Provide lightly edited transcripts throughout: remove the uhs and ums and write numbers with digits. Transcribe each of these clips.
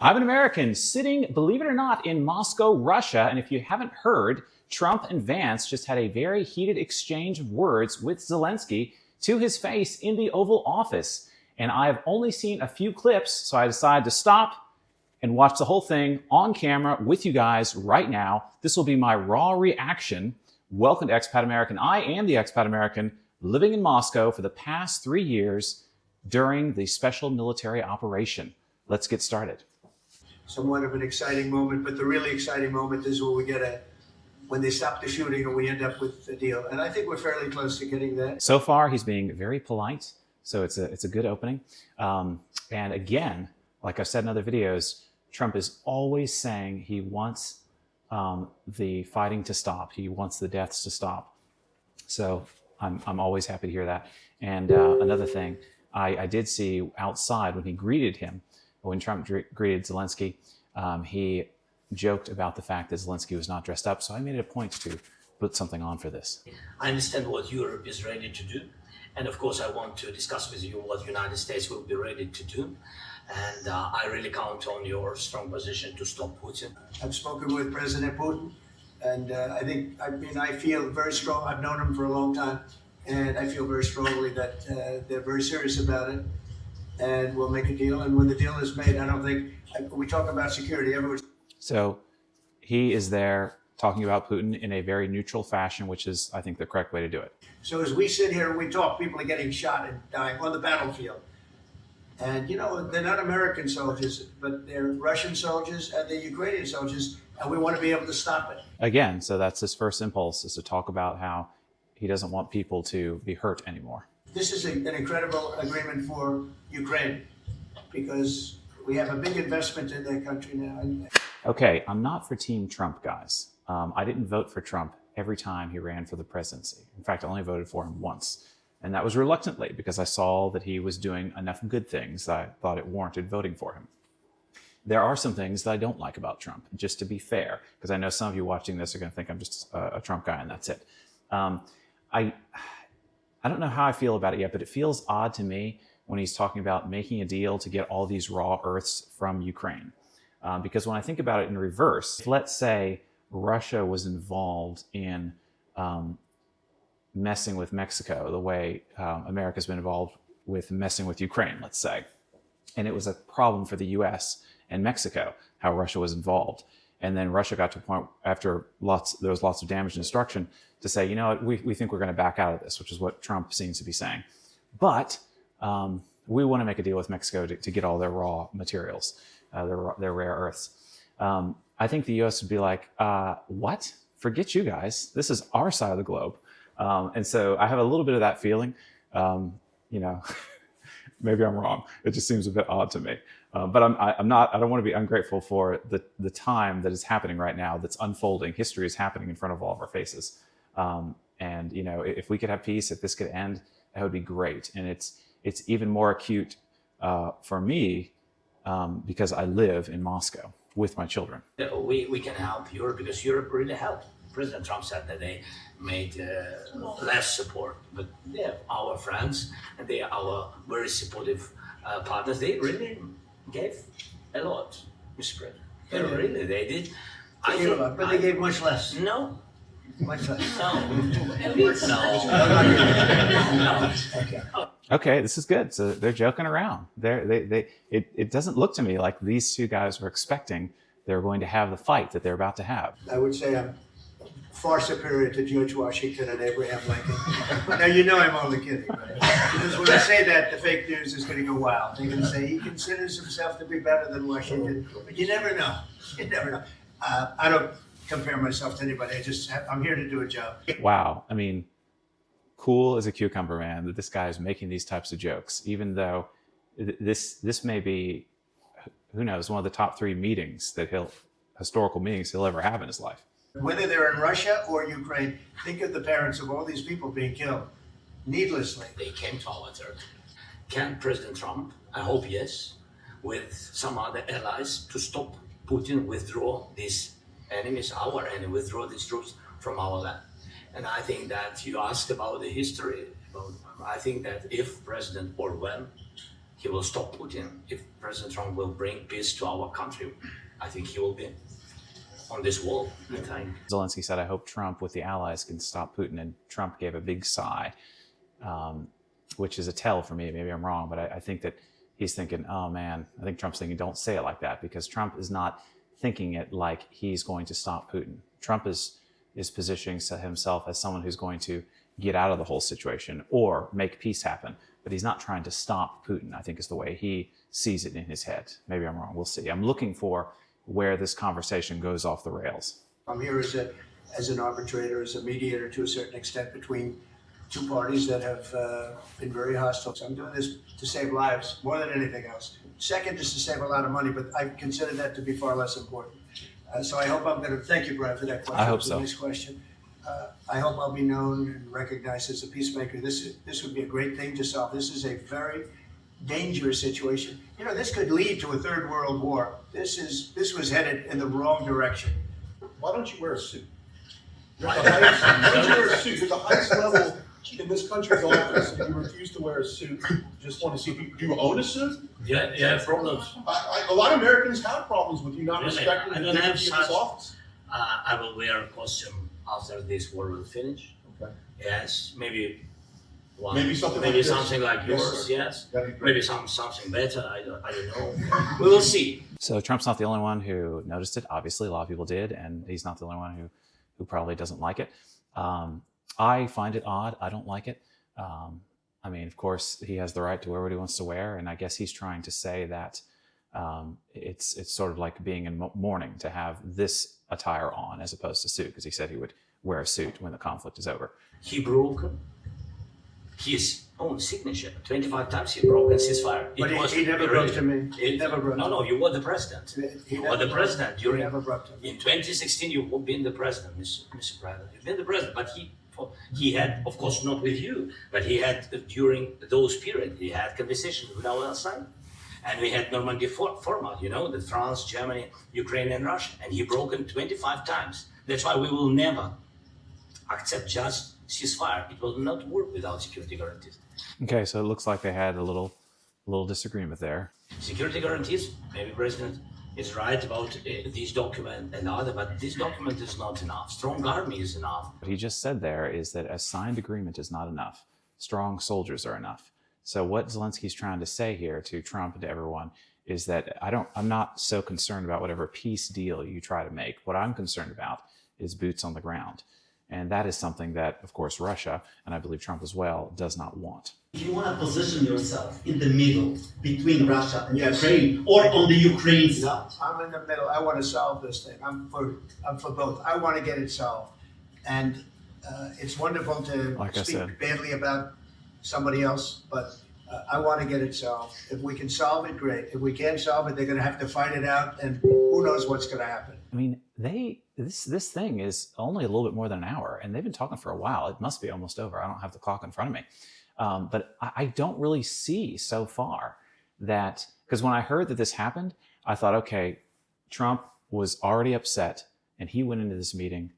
I'm an American sitting, believe it or not, in Moscow, Russia. And if you haven't heard, Trump and Vance just had a very heated exchange of words with Zelensky to his face in the Oval Office. And I have only seen a few clips, so I decided to stop and watch the whole thing on camera with you guys right now. This will be my raw reaction. Welcome to Expat American. I am the Expat American living in Moscow for the past 3 years during the special military operation. Let's get started. Somewhat of an exciting moment, but the really exciting moment is when we get when they stop the shooting and we end up with a deal. And I think we're fairly close to getting that. So far, he's being very polite, so it's a good opening. And again, like I've said in other videos, Trump is always saying he wants the fighting to stop. He wants the deaths to stop. So I'm always happy to hear that. And another thing, I did see outside when he greeted him, when Trump greeted Zelensky, he joked about the fact that Zelensky was not dressed up. So I made it a point to put something on for this. I understand what Europe is ready to do. And of course, I want to discuss with you what the United States will be ready to do. And I really count on your strong position to stop Putin. I've spoken with President Putin, and I feel very strong. I've known him for a long time, and I feel very strongly that they're very serious about it. And we'll make a deal. And when the deal is made, I don't think, we talk about security. So he is there talking about Putin in a very neutral fashion, which is, I think, the correct way to do it. So as we sit here and we talk, people are getting shot and dying on the battlefield. And, you know, they're not American soldiers, but they're Russian soldiers and they're Ukrainian soldiers, and we want to be able to stop it. Again, so that's his first impulse, is to talk about how he doesn't want people to be hurt anymore. This is an incredible agreement for Ukraine because we have a big investment in their country now. Okay, I'm not for Team Trump, guys. I didn't vote for Trump every time he ran for the presidency. In fact, I only voted for him once. And that was reluctantly because I saw that he was doing enough good things that I thought it warranted voting for him. There are some things that I don't like about Trump, just to be fair, because I know some of you watching this are going to think I'm just a Trump guy and that's it. I don't know how I feel about it yet, but it feels odd to me when he's talking about making a deal to get all these raw earths from Ukraine. Because when I think about it in reverse, let's say Russia was involved in messing with Mexico the way America's been involved with messing with Ukraine, let's say. And it was a problem for the US and Mexico, how Russia was involved. And then Russia got to a point after there was lots of damage and destruction to say, you know what, we think we're going to back out of this, which is what Trump seems to be saying. But we want to make a deal with Mexico to get all their raw materials, their rare earths. I think the US would be like, what? Forget you guys. This is our side of the globe. And so I have a little bit of that feeling. You know, maybe I'm wrong. It just seems a bit odd to me. But I don't want to be ungrateful for the time that is happening right now, that's unfolding. History is happening in front of all of our faces. And, you know, if we could have peace, if this could end, that would be great. And it's even more acute for me because I live in Moscow with my children. We can help Europe because Europe really helped. President Trump said that they made less support, but they're our friends and they are our very supportive partners. They really gave a lot, Mr. President. They did. But they gave much less. No. Much less. No. Okay, this is good. So they're joking around. It doesn't look to me like these two guys were expecting they're going to have the fight that they're about to have. I would say I'm far superior to George Washington and Abraham Lincoln. Now, you know I'm only kidding, right? Because when I say that, the fake news is going to go wild. They're going to say he considers himself to be better than Washington. But you never know. You never know. I don't compare myself to anybody. I'm here to do a job. Wow. I mean, cool as a cucumber, man, that this guy is making these types of jokes, even though this may be, who knows, one of the top 3 meetings historical meetings he'll ever have in his life. Whether they're in Russia or Ukraine, think of the parents of all these people being killed needlessly. They came to our territory. Can President Trump, I hope yes, with some other allies to stop Putin withdraw these enemies, our enemy, withdraw these troops from our land? And I think that you asked about the history. I think that if President or when he will stop Putin. If President Trump will bring peace to our country, I think he will be on this wall. I think. Zelensky said, I hope Trump with the allies can stop Putin. And Trump gave a big sigh, which is a tell for me. Maybe I'm wrong, but I think that he's thinking, oh man, I think Trump's thinking, don't say it like that, because Trump is not thinking it like he's going to stop Putin. Trump is positioning himself as someone who's going to get out of the whole situation or make peace happen. But he's not trying to stop Putin, I think is the way he sees it in his head. Maybe I'm wrong, we'll see. I'm looking for where this conversation goes off the rails. I'm here as an arbitrator, as a mediator to a certain extent between two parties that have been very hostile. So I'm doing this to save lives more than anything else. Second, just to save a lot of money, but I consider that to be far less important. So I hope I'm going to, thank you, Brian, for that question. I hope so. Nice question. I hope I'll be known and recognized as a peacemaker. This would be a great thing to solve. This is a very dangerous situation. You know, this could lead to a third world war. This was headed in the wrong direction. Why don't you wear a suit? You're at the highest, why don't you wear a suit? You're at the highest level in this country's office, and you refuse to wear a suit. Just want to see if you do you own a suit? Yeah, problems. A lot of Americans have problems with you not Really? respecting I the don't dignity have of this such- office. I will wear a costume after this war will finish. Okay. Yes, maybe one. Maybe something like maybe this. something like Yes, yours. sir. Yes. That'd be great. Maybe something better. I don't know. We will see. So Trump's not the only one who noticed it. Obviously, a lot of people did, and he's not the only one who probably doesn't like it. I find it odd. I don't like it. I mean, of course, he has the right to wear what he wants to wear, and I guess he's trying to say that it's sort of like being in mourning to have this attire on as opposed to suit, because he said he would wear a suit when the conflict is over. He broke his own signature 25 times. He broke a ceasefire. But he never broke to me. He never broke to me. No, you were the president. You were the president He during. never broke to me. In 2016, you've been the president, Mr. President. You've been the president, but he had, of course, not with you, but he had during those periods, he had conversations with our side. And we had Normandy format, you know, the France, Germany, Ukraine, and Russia. And he broke it 25 times. That's why we will never accept just ceasefire. It will not work without security guarantees. Okay, so it looks like they had a little disagreement there. Security guarantees, maybe President is right about this document and other, but this document is not enough. Strong army is enough. What he just said there is that a signed agreement is not enough. Strong soldiers are enough. So what Zelensky's trying to say here to Trump and to everyone is that I'm not so concerned about whatever peace deal you try to make. What I'm concerned about is boots on the ground. And that is something that, of course, Russia, and I believe Trump as well, does not want. If you want to position yourself in the middle between Russia and Yes. Ukraine, or on the Ukraine side, No, I'm in the middle. I want to solve this thing. I'm for both. I want to get it solved. And it's wonderful to Like I speak said. badly about somebody else, but I want to get it solved. If we can solve it, great. If we can't solve it, they're going to have to fight it out, and who knows what's going to happen. I mean, this thing is only a little bit more than an hour, and they've been talking for a while. It must be almost over. I don't have the clock in front of me. But I don't really see so far that, because when I heard that this happened, I thought, okay, Trump was already upset, and he went into this meeting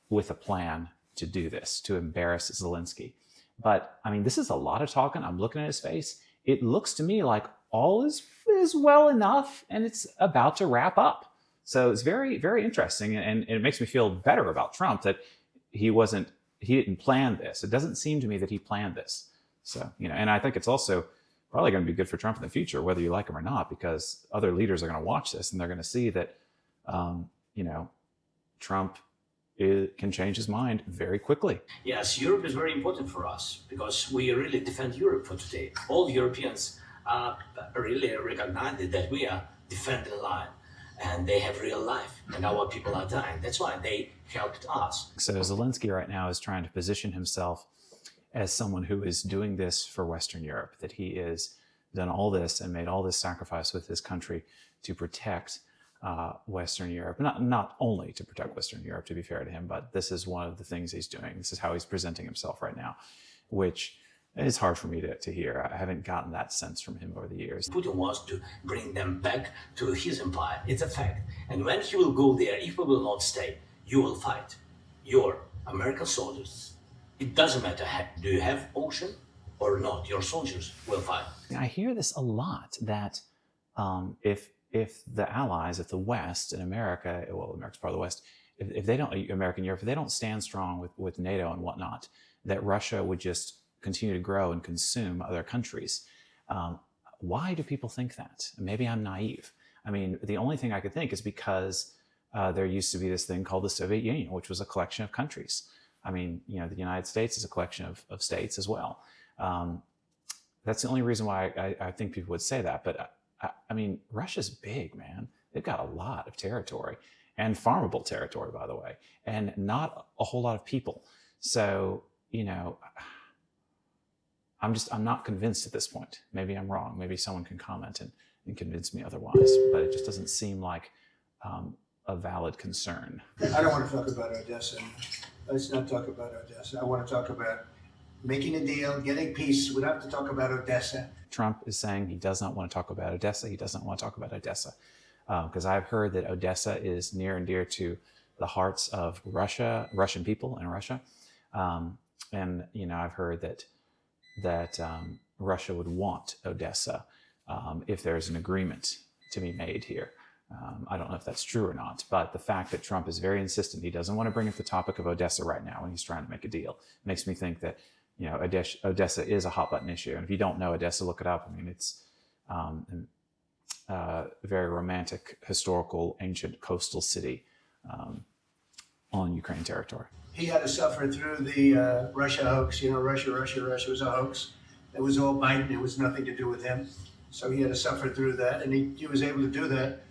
with a plan to do this, to embarrass Zelensky. But I mean, this is a lot of talking. I'm looking at his face. It looks to me like all is well enough, and it's about to wrap up. So it's very, very interesting, and it makes me feel better about Trump that he didn't plan this. It doesn't seem to me that he planned this. So, you know, and I think it's also probably going to be good for Trump in the future, whether you like him or not, because other leaders are going to watch this and they're going to see that, you know, Trump can change his mind very quickly. Yes, Europe is very important for us because we really defend Europe for today. All Europeans really recognize that we are defending line, and they have real life, and our people are dying. That's why they helped us. So Zelensky right now is trying to position himself as someone who is doing this for Western Europe, that he has done all this and made all this sacrifice with his country to protect Western Europe. Not only to protect Western Europe, to be fair to him, but this is one of the things he's doing. This is how he's presenting himself right now, which is hard for me to hear. I haven't gotten that sense from him over the years. Putin wants to bring them back to his empire. It's a fact. And when he will go there, if we will not stay, you will fight. Your American soldiers. It doesn't matter, do you have ocean or not, your soldiers will fight. I hear this a lot, that if the Allies, if the West and America, well, America's part of the West, if they don't, America and Europe, if they don't stand strong with NATO and whatnot, that Russia would just continue to grow and consume other countries. Why do people think that? Maybe I'm naive. I mean, the only thing I could think is because there used to be this thing called the Soviet Union, which was a collection of countries. I mean, you know, the United States is a collection of states as well. That's the only reason why I think people would say that. But I mean, Russia's big, man. They've got a lot of territory, and farmable territory, by the way, and not a whole lot of people. So, you know, I'm not convinced at this point. Maybe I'm wrong. Maybe someone can comment and convince me otherwise, but it just doesn't seem like a valid concern. I don't want to talk about Odessa. Let's not talk about Odessa. I want to talk about making a deal, getting peace. We don't have to talk about Odessa. Trump is saying he does not want to talk about Odessa. He doesn't want to talk about Odessa. Because I've heard that Odessa is near and dear to the hearts of Russian people in Russia. And, you know, I've heard that Russia would want Odessa if there's an agreement to be made here. I don't know if that's true or not, but the fact that Trump is very insistent, he doesn't want to bring up the topic of Odessa right now when he's trying to make a deal, makes me think that, you know, Odessa is a hot button issue. And if you don't know Odessa, look it up. I mean, it's a very romantic, historical, ancient coastal city on Ukraine territory. He had to suffer through the Russia hoax. You know, Russia was a hoax. It was all Biden. It was nothing to do with him. So he had to suffer through that, and he was able to do that.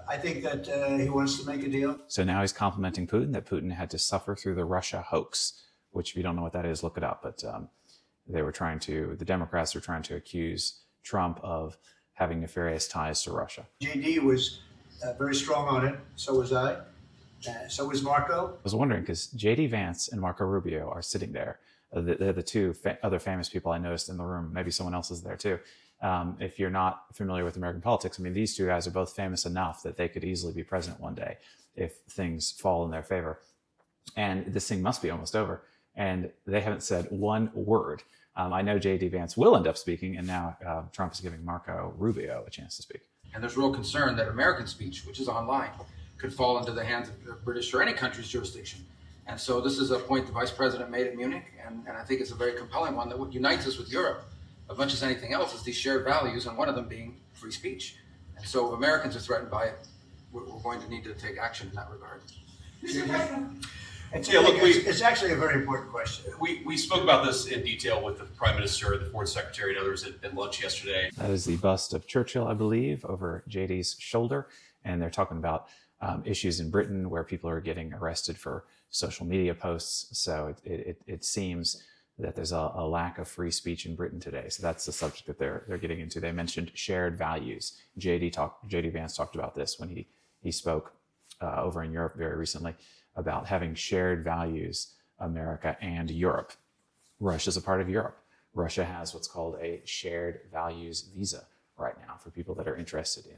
I think that he wants to make a deal. So now he's complimenting Putin, that Putin had to suffer through the Russia hoax, which if you don't know what that is, look it up. But the Democrats were trying to accuse Trump of having nefarious ties to Russia. JD was very strong on it. So was I. So was Marco. I was wondering, because JD Vance and Marco Rubio are sitting there. They're the two other famous people I noticed in the room. Maybe someone else is there too. If you're not familiar with American politics, I mean, these two guys are both famous enough that they could easily be president one day if things fall in their favor. And this thing must be almost over. And they haven't said one word. I know J.D. Vance will end up speaking, and now Trump is giving Marco Rubio a chance to speak. And there's real concern that American speech, which is online, could fall into the hands of the British or any country's jurisdiction. And so this is a point the Vice President made at Munich, and I think it's a very compelling one that what unites us with Europe as much as anything else is these shared values, and one of them being free speech. And so if Americans are threatened by it, we're going to need to take action in that regard. It's actually a very important question. We spoke about this in detail with the Prime Minister, the Foreign Secretary, and others at lunch yesterday. That is the bust of Churchill, I believe, over JD's shoulder. And they're talking about issues in Britain where people are getting arrested for social media posts. So it seems that there's a lack of free speech in Britain today. So that's the subject that they're getting into. They mentioned shared values. JD Vance talked about this when he spoke over in Europe very recently about having shared values, America and Europe. Russia's a part of Europe. Russia has what's called a shared values visa right now for people that are interested in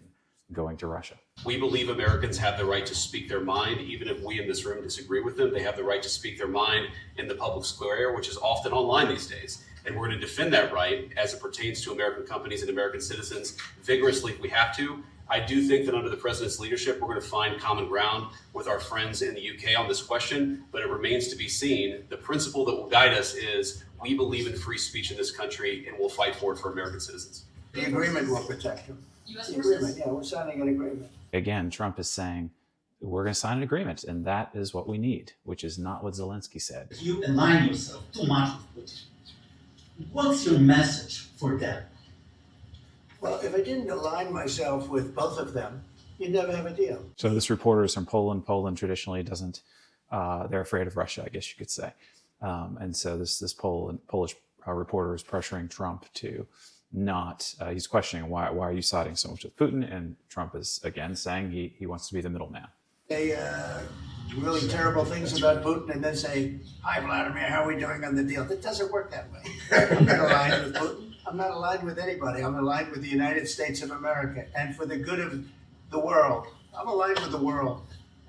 going to Russia. We believe Americans have the right to speak their mind, even if we in this room disagree with them. They have the right to speak their mind in the public square, which is often online these days. And we're going to defend that right as it pertains to American companies and American citizens vigorously if we have to. I do think that under the president's leadership, we're going to find common ground with our friends in the UK on this question, but it remains to be seen. The principle that will guide us is we believe in free speech in this country, and we'll fight for it for American citizens. The agreement will protect them. The agreement, yeah, we're signing an agreement. Again, Trump is saying, we're going to sign an agreement, and that is what we need, which is not what Zelensky said. If you align yourself too much with Putin, what's your message for them? Well, if I didn't align myself with both of them, you'd never have a deal. So this reporter is from Poland. Poland traditionally doesn't, they're afraid of Russia, I guess you could say. And so this Polish reporter is pressuring Trump to not, he's questioning why are you siding so much with Putin? And Trump is again saying he wants to be the middleman. Say really terrible things about Putin and then say, hi, Vladimir, how are we doing on the deal? It doesn't work that way. I'm not aligned with Putin. I'm not aligned with anybody. I'm aligned with the United States of America and for the good of the world. I'm aligned with the world,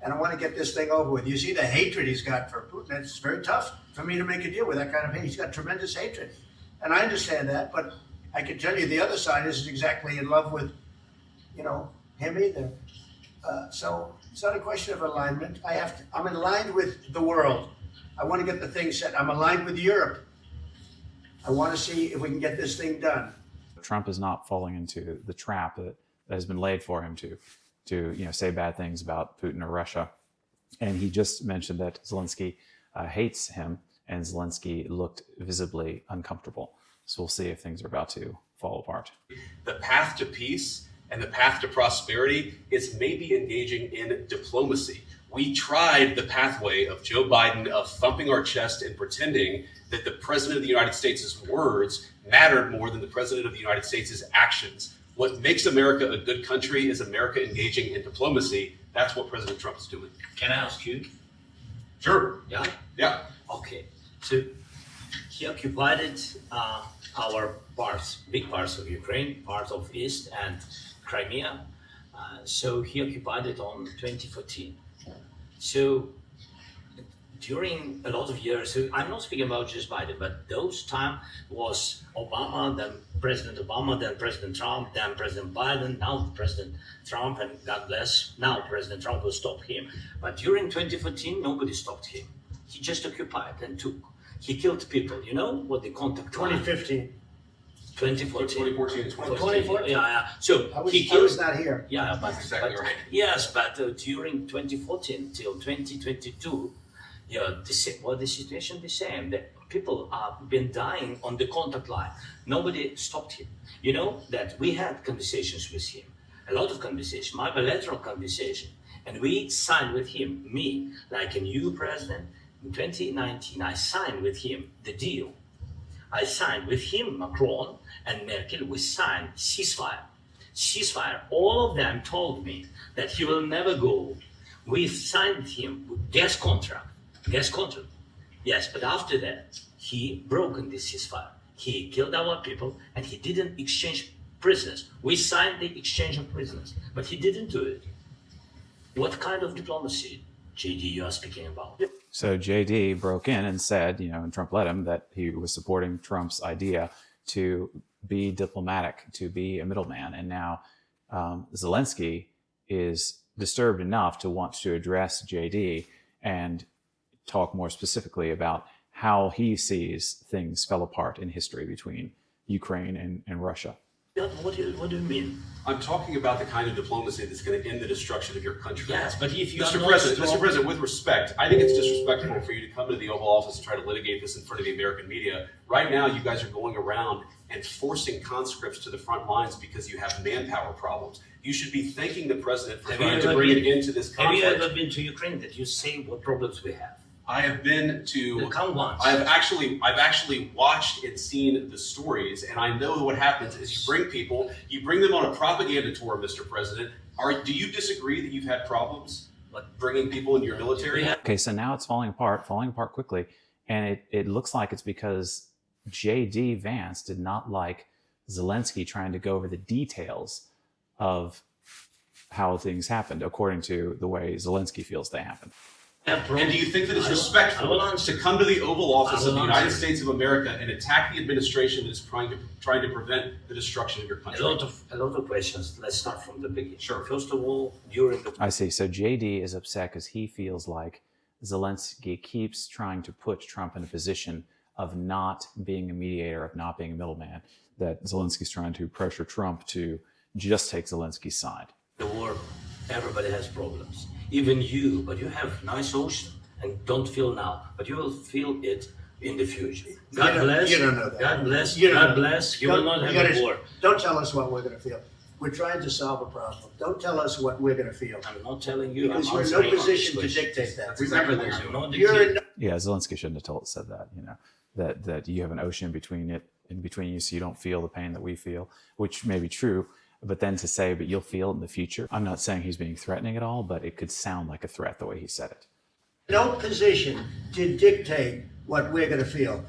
and I want to get this thing over with. You see the hatred he's got for Putin. It's very tough for me to make a deal with that kind of hate. He's got tremendous hatred. And I understand that, but I can tell you the other side isn't exactly in love with, him either. So it's not a question of alignment. I'm aligned with the world. I want to get the thing set. I'm aligned with Europe. I want to see if we can get this thing done. Trump is not falling into the trap that has been laid for him to say bad things about Putin or Russia. And he just mentioned that Zelensky hates him, and Zelensky looked visibly uncomfortable. So we'll see if things are about to fall apart. The path to peace and the path to prosperity is maybe engaging in diplomacy. We tried the pathway of Joe Biden of thumping our chest and pretending that the President of the United States' words mattered more than the President of the United States' actions. What makes America a good country is America engaging in diplomacy. That's what President Trump is doing. Can I ask you? Sure. Yeah? Yeah. Okay. So he occupied our parts, big parts of Ukraine, part of East and Crimea. So he occupied it on 2014. So during a lot of years, so I'm not speaking about just Biden, but those time was Obama, then President Obama, then President Trump, then President Biden, now President Trump, and God bless, now President Trump will stop him. But during 2014, nobody stopped him. He just occupied and took. He killed people. You know what the contact 2015. 2014. 2014 and 2014. Yeah. So I was, he I killed. was not here. Yeah, but, That's exactly but right. yes, but during 2014 till 2022, the situation the same. The people have been dying on the contact line. Nobody stopped him. You know that we had conversations with him, a lot of conversations, my bilateral conversation, and we signed with him. Me, like a new president in 2019, I signed with him the deal. I signed with him, Macron and Merkel. We signed ceasefire. Ceasefire. All of them told me that he will never go. We signed with him gas contract. Gas contract. Yes, but after that, he broken this ceasefire. He killed our people and he didn't exchange prisoners. We signed the exchange of prisoners, but he didn't do it. What kind of diplomacy, JD, you are speaking about? So JD broke in and said, and Trump let him, that he was supporting Trump's idea to be diplomatic, to be a middleman. And now Zelensky is disturbed enough to want to address JD and talk more specifically about how he sees things fell apart in history between Ukraine and Russia. What do you mean? I'm talking about the kind of diplomacy that's going to end the destruction of your country. Yes, but if you Mr. President, with respect, I think it's disrespectful for you to come to the Oval Office and try to litigate this in front of the American media. Right now, you guys are going around and forcing conscripts to the front lines because you have manpower problems. You should be thanking the president for trying to bring it into this conflict. Have you ever been to Ukraine that you say what problems we have? I have been to. Come once. I've actually watched and seen the stories, and I know what happens is you bring them on a propaganda tour, Mr. President. Do you disagree that you've had problems bringing people into your military? Okay, so now it's falling apart quickly, and it looks like it's because J.D. Vance did not like Zelensky trying to go over the details of how things happened, according to the way Zelensky feels they happened. And do you think that it's respectful to come to the Oval Office of the United States of America and attack the administration that is trying to prevent the destruction of your country? A lot of questions. Let's start from the beginning. Sure. First of all, during the I see. So JD is upset because he feels like Zelensky keeps trying to put Trump in a position of not being a mediator, of not being a middleman, that Zelensky's trying to pressure Trump to just take Zelensky's side. The war, everybody has problems. Even you, but you have nice ocean and don't feel now, but you will feel it in the future. God bless. You don't know that. God bless. You don't God know bless. that. You will not have a war. Don't tell us what we're going to feel. We're trying to solve a problem. Don't tell us what we're going to feel. I'm not telling you. Because I'm you're in no answering on position to this question. dictate that. That's exactly this. I'm not You're dictating. in Yeah, Zelensky shouldn't have said that, that you have an ocean between you so you don't feel the pain that we feel, which may be true. But then to say, but you'll feel it in the future. I'm not saying he's being threatening at all, but it could sound like a threat the way he said it. no position to dictate what we're going to feel.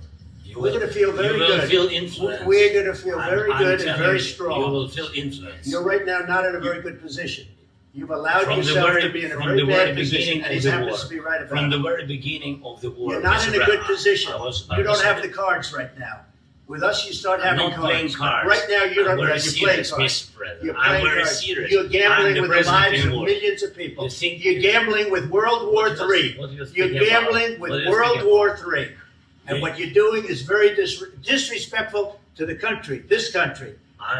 We're going to feel very good. You will feel influence. We're going to feel very I'm good and telling very you, strong. You will feel influence. You're right now not in a very good position. You've allowed From the yourself very- to be in a from very the bad very position, beginning and of he the happens war. to be right about From it. the very beginning of the war. You're not Mr. in a good Brown, position. I You don't have was- the cards right now. With us, you start I'm having not playing cards. Right now, you don't. I'm very You're playing serious, cards. Mr. President. You're I'm playing very cards. serious. You're gambling I'm the with the president lives of anymore. millions of people. You think- You're gambling with World War What do you- III. what do you You're speak about? gambling What with do you World speak War about? III. And You- what you're doing is very disrespectful to the country, this country.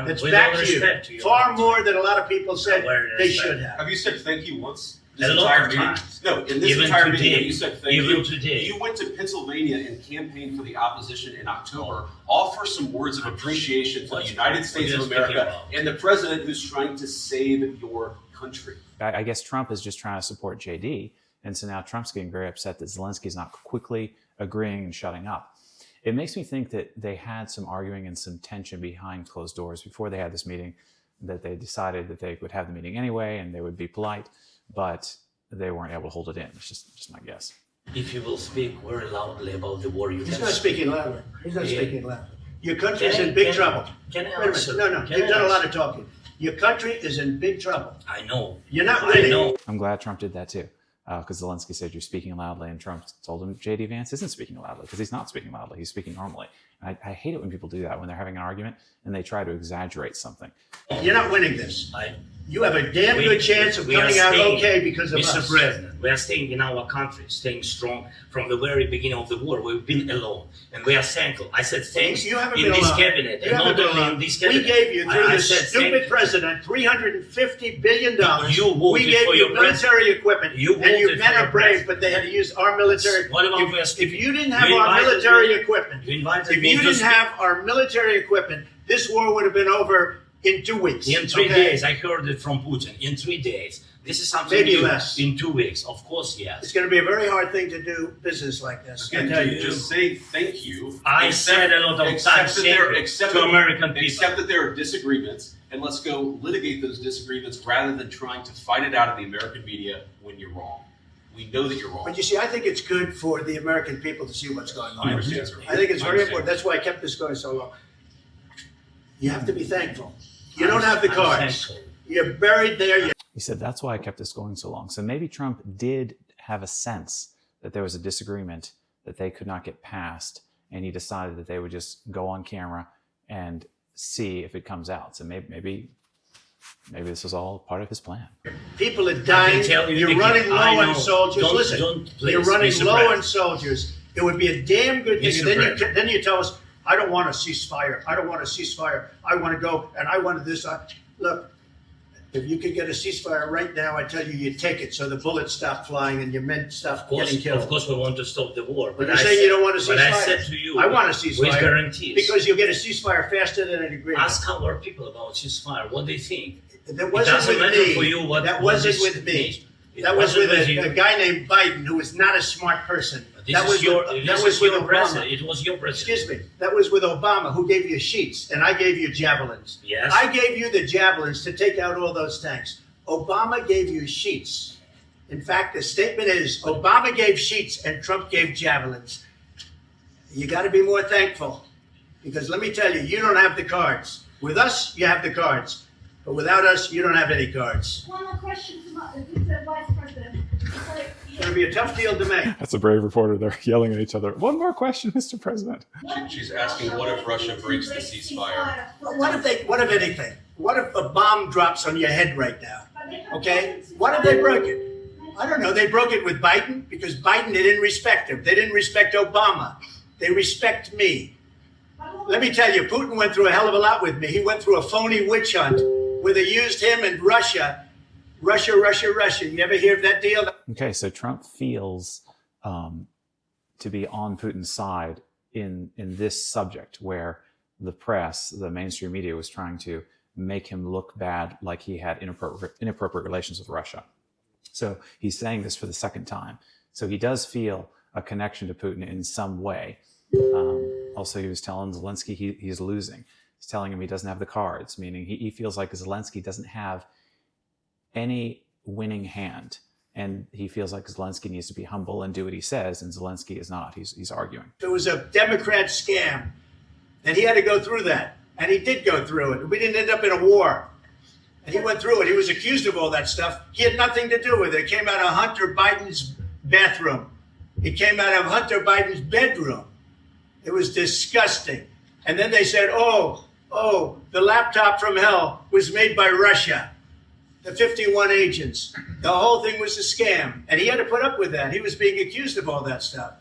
That's with back all to respect to you. your Far country. more than a lot of people said Very they respect. should have. Have you said thank you once? A This lot entire of meeting? times. No, in this Even entire today. meeting, you said thank Even you. today. You went to Pennsylvania and campaigned for the opposition in October. Offer some words of appreciation for the United States of What are you speaking America about? and the president who's trying to save your country. I guess Trump is just trying to support JD. And so now Trump's getting very upset that Zelensky's not quickly agreeing and shutting up. It makes me think that they had some arguing and some tension behind closed doors before they had this meeting, that they decided that they would have the meeting anyway and they would be polite, but they weren't able to hold it in. It's just my guess. If you will speak very loudly about the war, you He's can not speaking loudly. He's not Yeah. speaking loudly. Your country is Can I- in big can- trouble. Can I Wait a minute. answer? No, Can you've I done a lot answer? of talking. Your country is in big trouble. I know. You're not I winning. know. I'm glad Trump did that too, because Zelensky said you're speaking loudly, and Trump told him JD Vance isn't speaking loudly because he's not speaking loudly. He's speaking normally. And I hate it when people do that when they're having an argument and they try to exaggerate something. You're not winning this. You have a damn We- good chance of we are coming out staying, okay because of Mr. us. President, we are staying in our country, staying strong from the very beginning of the war. We've been alone, and we are thankful. I said thanks You haven't in been this alone. cabinet, You and haven't not been only alone. in this We cabinet. gave you, through I this said stupid thank- president, $350 billion. You voted We gave for you your military equipment. You and you voted men for are your brave, president. but they had to use our military. What about If you didn't have You our invited military me- equipment, You invited if me you to didn't speak. have our military equipment, this war would have been over in 2 weeks. In 3 okay? days, I heard it from Putin. In 3 days. This is something Maybe new. less. In 2 weeks, of course, It's yes. going to be a very hard thing to do business like this. I Again, tell to you. just say thank you. I accept- said a lot of accept times that there- thank you accept to that- American people. Accept that there are disagreements, and let's go litigate those disagreements rather than trying to fight it out of the American media when you're wrong. We know that you're wrong. But you see, I think it's good for the American people to see what's going on. I understand, sir. I think it's I very understand. important. That's why I kept this going so long. You have to be thankful. You don't have the I'm cards. thankful. You're buried there. He said that's why I kept this going so long. So maybe Trump did have a sense that there was a disagreement that they could not get past, and he decided that they would just go on camera and see if it comes out. So maybe this was all part of his plan. People are I can dying. tell you You're again, running I low on know. soldiers. Don't- Listen, don't please, you're running Mr. low on President. soldiers. It would be a damn good thing. Mr. Then you tell us, I don't want a ceasefire. I don't want a ceasefire. I want to go and I wanted this. Look, if you could get a ceasefire right now, I tell you, you take it so the bullets stop flying and your men stop getting killed. Of course, we want to stop the war. But you're saying you don't want a But I ceasefire. said to you, I want a with ceasefire guarantees. because you'll get a ceasefire faster than an agreement. Ask our people about ceasefire, what they think. That It wasn't doesn't with matter me. for you what That what wasn't this with me. means. It That was with wasn't you. a guy named Biden, who is not a smart person. This That is was your, with, this that was is with your Obama. president. It was your president. Excuse me. That was with Obama, who gave you sheets, and I gave you javelins. Yes. I gave you the javelins to take out all those tanks. Obama gave you sheets. In fact, the statement is Obama gave sheets and Trump gave javelins. You got to be more thankful, because let me tell you, you don't have the cards. With us, you have the cards. But without us, you don't have any cards. One more question to the Vice President. It's going to be a tough deal to make. That's a brave reporter. They're yelling at each other. One more question, Mr. President. She's asking, what if Russia breaks the ceasefire? What if anything? What if a bomb drops on your head right now? Okay? What if they broke it? I don't know. They broke it with Biden because Biden, they didn't respect him. They didn't respect Obama. They respect me. Let me tell you, Putin went through a hell of a lot with me. He went through a phony witch hunt where they used him and Russia. Russia. You ever hear of that deal? Okay, so Trump feels to be on Putin's side in this subject where the press, the mainstream media, was trying to make him look bad, like he had inappropriate relations with Russia. So he's saying this for the second time. So he does feel a connection to Putin in some way. Also, he was telling Zelensky he's losing. He's telling him he doesn't have the cards, meaning he feels like Zelensky doesn't have any winning hand. And he feels like Zelensky needs to be humble and do what he says, and Zelensky is not. He's arguing. It was a Democrat scam, and he had to go through that. And he did go through it. We didn't end up in a war. And he went through it. He was accused of all that stuff. He had nothing to do with it. It came out of Hunter Biden's bathroom. It came out of Hunter Biden's bedroom. It was disgusting. And then they said, oh, the laptop from hell was made by Russia. The 51 agents. The whole thing was a scam. And he had to put up with that. He was being accused of all that stuff.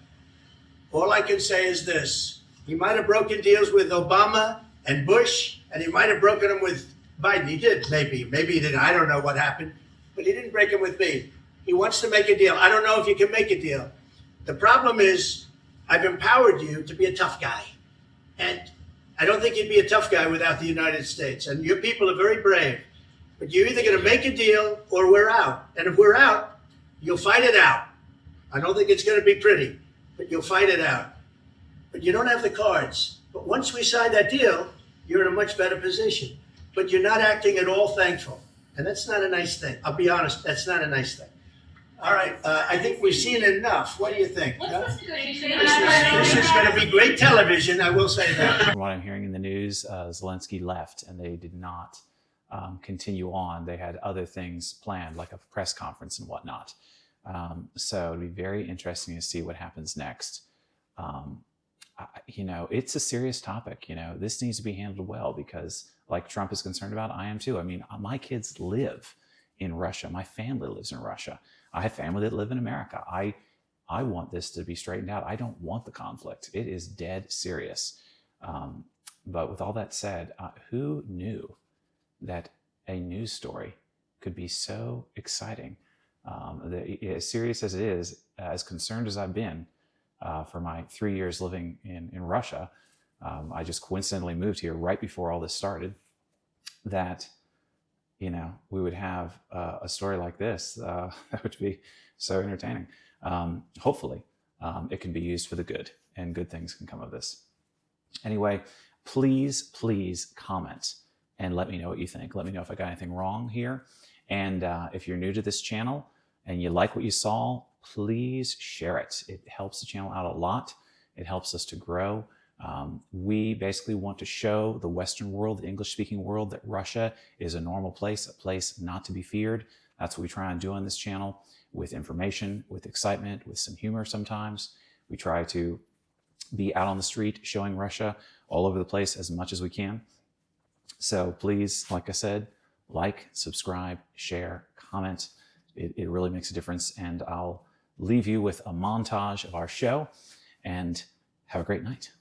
All I can say is this. He might have broken deals with Obama and Bush, and he might have broken them with Biden. He did, maybe. Maybe he didn't. I don't know what happened. But he didn't break them with me. He wants to make a deal. I don't know if you can make a deal. The problem is I've empowered you to be a tough guy. And I don't think you'd be a tough guy without the United States. And your people are very brave. But you're either going to make a deal or we're out. And if we're out, you'll fight it out. I don't think it's going to be pretty, but you'll fight it out. But you don't have the cards. But once we sign that deal, you're in a much better position. But you're not acting at all thankful. And that's not a nice thing. I'll be honest, that's not a nice thing. All right, I think we've seen enough. What do you think? What's No? this negotiation? This is going to be great television, I will say that. From what I'm hearing in the news, Zelensky left and they did not continue on. They had other things planned, like a press conference and whatnot. So it'd be very interesting to see what happens next. It's a serious topic. This needs to be handled well because, like Trump is concerned about, I am too. I mean, my kids live in Russia. My family lives in Russia. I have family that live in America. I want this to be straightened out. I don't want the conflict. It is dead serious. But with all that said, who knew that a news story could be so exciting? As serious as it is, as concerned as I've been for my 3 years living in Russia, I just coincidentally moved here right before all this started, that we would have a story like this that would be so entertaining. Hopefully, it can be used for the good and good things can come of this. Anyway, please comment and let me know what you think. Let me know if I got anything wrong here. And if you're new to this channel and you like what you saw, please share it. It helps the channel out a lot. It helps us to grow. We basically want to show the Western world, the English-speaking world, that Russia is a normal place, a place not to be feared. That's what we try and do on this channel, with information, with excitement, with some humor sometimes. We try to be out on the street showing Russia all over the place as much as we can. So please, like I said, like, subscribe, share, comment. It really makes a difference. And I'll leave you with a montage of our show and have a great night.